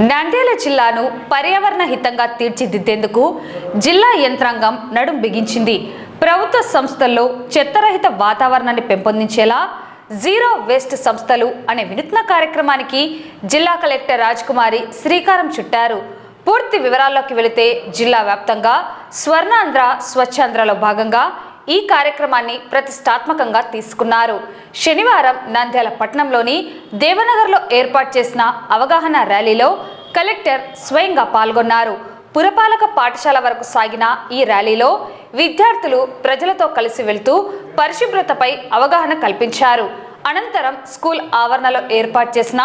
నంద్యాల జిల్లాను పర్యావరణ హితంగా తీర్చిదిద్దేందుకు జిల్లా యంత్రాంగం నడుం బిగించింది. ప్రభుత్వ సంస్థల్లో చెత్తరహిత వాతావరణాన్ని పెంపొందించేలా జీరో వేస్ట్ సంస్థలు అనే వినూత్న కార్యక్రమానికి జిల్లా కలెక్టర్ రాజకుమారి శ్రీకారం చుట్టారు. పూర్తి వివరాల్లోకి వెళితే జిల్లా వ్యాప్తంగా స్వర్ణాంధ్ర స్వచ్ఛాంధ్రలో భాగంగా ఈ కార్యక్రమాన్ని ప్రతిష్టాత్మకంగా తీసుకున్నారు. శనివారం నంద్యాల పట్టణంలోని దేవనగర్లో ఏర్పాటు చేసిన అవగాహన ర్యాలీలో కలెక్టర్ స్వయంగా పాల్గొన్నారు. పురపాలక పాఠశాల వరకు సాగిన ఈ ర్యాలీలో విద్యార్థులు ప్రజలతో కలిసి వెళ్తూ పరిశుభ్రతపై అవగాహన కల్పించారు. అనంతరం స్కూల్ ఆవరణలో ఏర్పాటు చేసిన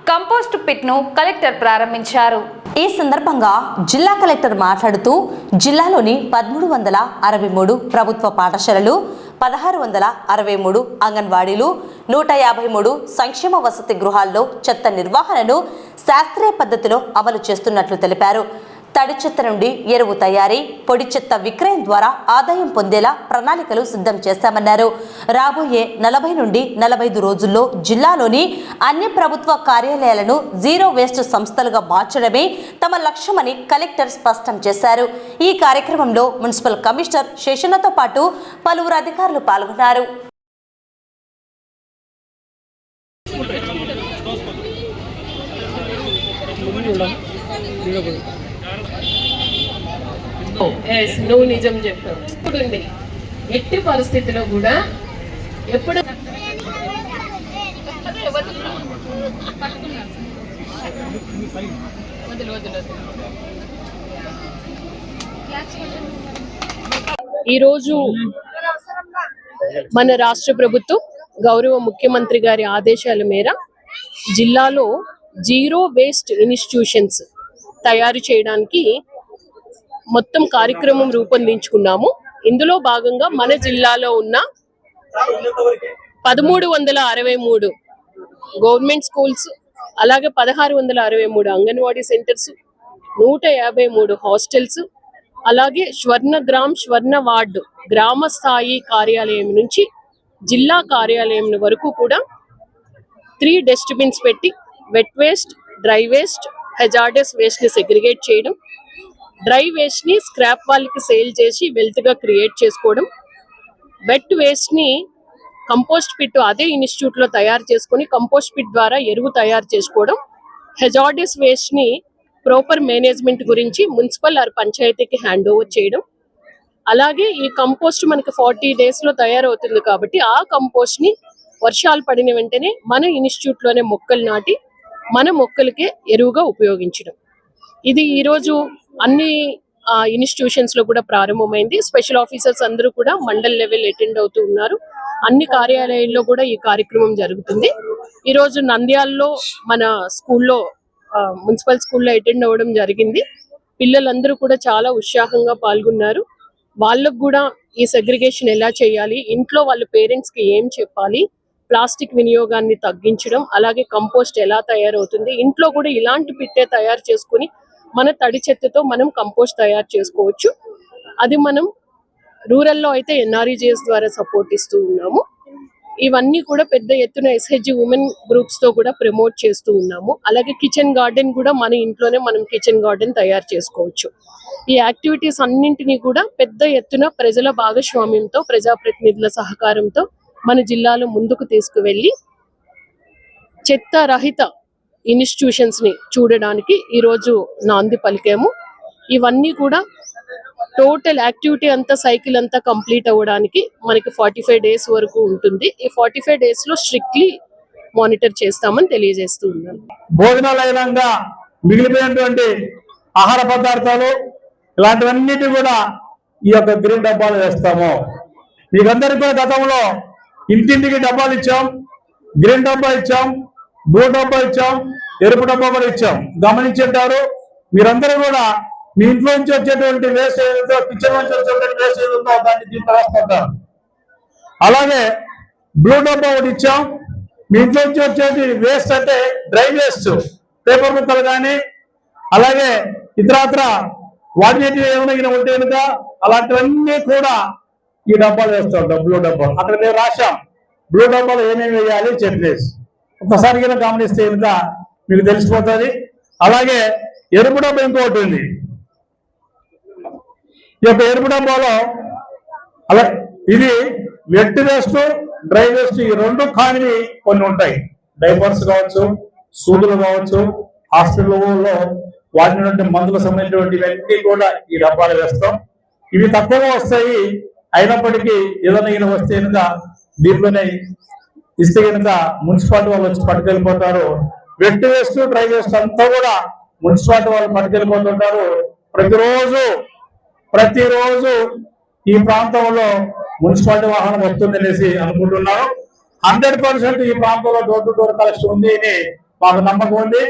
కంపోస్ట్ పిట్ ను కలెక్టర్ ప్రారంభించారు. ఈ సందర్భంగా జిల్లా కలెక్టర్ మాట్లాడుతూ జిల్లాలోని 1363 ప్రభుత్వ పాఠశాలలు, 1663 అంగన్వాడీలు, 153 సంక్షేమ వసతి గృహాల్లో చెత్త నిర్వహణను శాస్త్రీయ పద్ధతిలో అమలు చేస్తున్నట్లు తెలిపారు. తడి చెత్త నుండి ఎరువు తయారీ, పొడి చెత్త విక్రయం ద్వారా ఆదాయం పొందేలా ప్రణాళికలు సిద్ధం చేశామన్నారు. రాబోయే 40 నుండి 45 రోజుల్లో జిల్లాలోని అన్ని ప్రభుత్వ కార్యాలయాలను జీరో వేస్ట్ సంస్థలుగా మార్చడమే తమ లక్ష్యమని కలెక్టర్ స్పష్టం చేశారు. ఈ కార్యక్రమంలో మున్సిపల్ కమిషనర్ శేషన్నతో పాటు పలువురు అధికారులు పాల్గొన్నారు. నువ్వు నిజం చెప్పావు. ఇప్పుడు ఎట్టి పరిస్థితిలో కూడా ఎప్పుడు ఈరోజు మన రాష్ట్ర ప్రభుత్వం గౌరవ ముఖ్యమంత్రి గారి ఆదేశాల మేర జిల్లాలో జీరో వేస్ట్ ఇన్స్టిట్యూషన్స్ తయారు చేయడానికి మొత్తం కార్యక్రమం రూపొందించుకున్నాము. ఇందులో భాగంగా మన జిల్లాలో ఉన్న 1363 గవర్నమెంట్ స్కూల్స్, అలాగే 1663 అంగన్వాడీ సెంటర్స్, 153 హాస్టల్స్, అలాగే స్వర్ణ వార్డు గ్రామ స్థాయి కార్యాలయం నుంచి జిల్లా కార్యాలయం వరకు కూడా 3 డస్ట్బిన్స్ పెట్టి wet waste, dry waste, hazardous waste ని సెగ్రిగేట్ చేయడం, డ్రై వేస్ట్ ని స్క్రాప్ వాళ్ళకి సేల్ చేసి వెల్త్ గా క్రియేట్ చేసుకోవడం, వెట్ వేస్ట్ ని కంపోస్ట్ పిట్ అదే ఇన్స్టిట్యూట్ లో తయారు చేసుకుని కంపోస్ట్ పిట్ ద్వారా ఎరువు తయారు చేసుకోవడం, హెజార్డస్ వేస్ట్ ని ప్రాపర్ మేనేజ్మెంట్ గురించి మున్సిపల్ ఆర్ పంచాయతీకి హ్యాండ్ ఓవర్ చేయడం, అలాగే ఈ కంపోస్ట్ మనకి 40 days లో తయారవుతుంది కాబట్టి ఆ కంపోస్ట్ ని వర్షాలు పడిన వెంటనే మన ఇన్స్టిట్యూట్ లోనే మొక్కలు నాటి మన మొక్కలకే ఎరువుగా ఉపయోగించడం. ఇది ఈరోజు అన్ని ఇన్స్టిట్యూషన్స్ లో కూడా ప్రారంభమైంది. స్పెషల్ ఆఫీసర్స్ అందరూ కూడా మండల్ లెవెల్ అటెండ్ అవుతూ ఉన్నారు. అన్ని కార్యాలయాల్లో కూడా ఈ కార్యక్రమం జరుగుతుంది. ఈరోజు నంద్యాలలో మన స్కూల్లో మున్సిపల్ స్కూల్లో అటెండ్ అవ్వడం జరిగింది. పిల్లలందరూ కూడా చాలా ఉత్సాహంగా పాల్గొన్నారు. వాళ్ళకు కూడా ఈ సెగ్రిగేషన్ ఎలా చేయాలి, ఇంట్లో వాళ్ళ పేరెంట్స్ కి ఏం చెప్పాలి, ప్లాస్టిక్ వినియోగాన్ని తగ్గించడం, అలాగే కంపోస్ట్ ఎలా తయారవుతుంది, ఇంట్లో కూడా ఇలాంటి పిట్టే తయారు చేసుకుని మన తడి చెత్తతో మనం కంపోస్ట్ తయారు చేసుకోవచ్చు. అది మనం రూరల్లో అయితే ఎన్ఆర్ఈజీఎస్ ద్వారా సపోర్ట్ ఇస్తూ ఉన్నాము. ఇవన్నీ కూడా పెద్ద ఎత్తున ఎస్హెచ్జి ఉమెన్ గ్రూప్స్ తో కూడా ప్రమోట్ చేస్తూ ఉన్నాము. అలాగే కిచెన్ గార్డెన్ కూడా మన ఇంట్లోనే మనం కిచెన్ గార్డెన్ తయారు చేసుకోవచ్చు. ఈ యాక్టివిటీస్ అన్నింటినీ కూడా పెద్ద ఎత్తున ప్రజల భాగస్వామ్యంతో, ప్రజాప్రతినిధుల సహకారంతో మన జిల్లాలో ముందుకు తీసుకువెళ్ళి చెత్త రహిత ఇన్స్టిట్యూషన్స్ ని చూడడానికి ఈరోజు నాంది పలికాము. ఇవన్నీ కూడా టోటల్ యాక్టివిటీ అంతా సైకిల్ అంతా కంప్లీట్ అవ్వడానికి మనకి 45 days వరకు ఉంటుంది. ఈ 45 days లో స్ట్రిక్ట్లీ మానిటర్ చేస్తామని తెలియజేస్తూ ఉన్నాను. భోజనాలయంగా మిగిలిపోయినటువంటి ఆహార పదార్థాలు ఇలాంటివన్నిటి కూడా ఈ యొక్క గ్రీన్ డబ్బాలు వేస్తాము. మీకందరికీ కూడా గతంలో ఇంటింటికి డబ్బాలు ఇచ్చాం, గ్రీన్ డబ్బా ఇచ్చాం, బ్లూ డబ్బా ఇచ్చాం, ఎరుపు డబ్బా కూడా ఇచ్చాం. గమనించారు మీరందరూ కూడా మీ ఇంట్లో నుంచి వచ్చేటువంటి వేస్ట్ ఏదైతే, కిచెన్ నుంచి వచ్చేటువంటి వేస్ట్ ఏదైతే దాన్ని దీంట్లో వేస్తుంటారు. అలాగే బ్లూ డబ్బా ఒకటి ఇచ్చాం. మీ ఇంట్లో నుంచి వచ్చేది వేస్ట్ అంటే డ్రై వేస్ట్, పేపర్ ముక్కలు కానీ అలాగే ఇతరత్ర వాటిని ఏమైనా ఉంటే కనుక అలాంటివన్నీ కూడా ఈ డబ్బాలు వేస్తుంటాం. బ్లూ డబ్బా అక్కడ మేము రాశాం బ్లూ డబ్బాలు ఏమేమి వేయాలి చెప్పేసి. ఒక్కసారి గమనిస్తే కనుక మీకు తెలిసిపోతుంది. అలాగే ఎరుపు డబ్బా ఇంకోటి ఉంది. ఈ యొక్క ఎరుపు డబ్బాలో అలా ఇది వెట్ వేస్ట్, డ్రై వేస్ట్ ఈ రెండు కానివి కొన్ని ఉంటాయి. డైపర్స్ కావచ్చు, సూదులు కావచ్చు, హాస్పిటల్లో వాడినటువంటి మందులకు సంబంధించినటువంటి కూడా ఈ డబ్బాలు వేస్తాం. ఇవి తక్కువగా వస్తాయి, అయినప్పటికీ ఏదైనా వస్తే కనుక దీంట్లోనే ఇస్తే కనుక మున్సిపాలిటీ వాళ్ళు వచ్చి పట్టుకెళ్ళిపోతారు. వెట్ వేస్ట్, డ్రై వేస్ట్ అంతా కూడా మున్సిపాలిటీ వాళ్ళు పట్టుకెళ్ళిపోతుంటారు. ప్రతిరోజు ఈ ప్రాంతంలో మున్సిపాలిటీ వాహనం వస్తుందనేసి అనుకుంటున్నాను. 100% ఈ ప్రాంతంలో డోర్ టు డోర్ కలెక్షన్ ఉంది అని మాకు నమ్మకం ఉంది.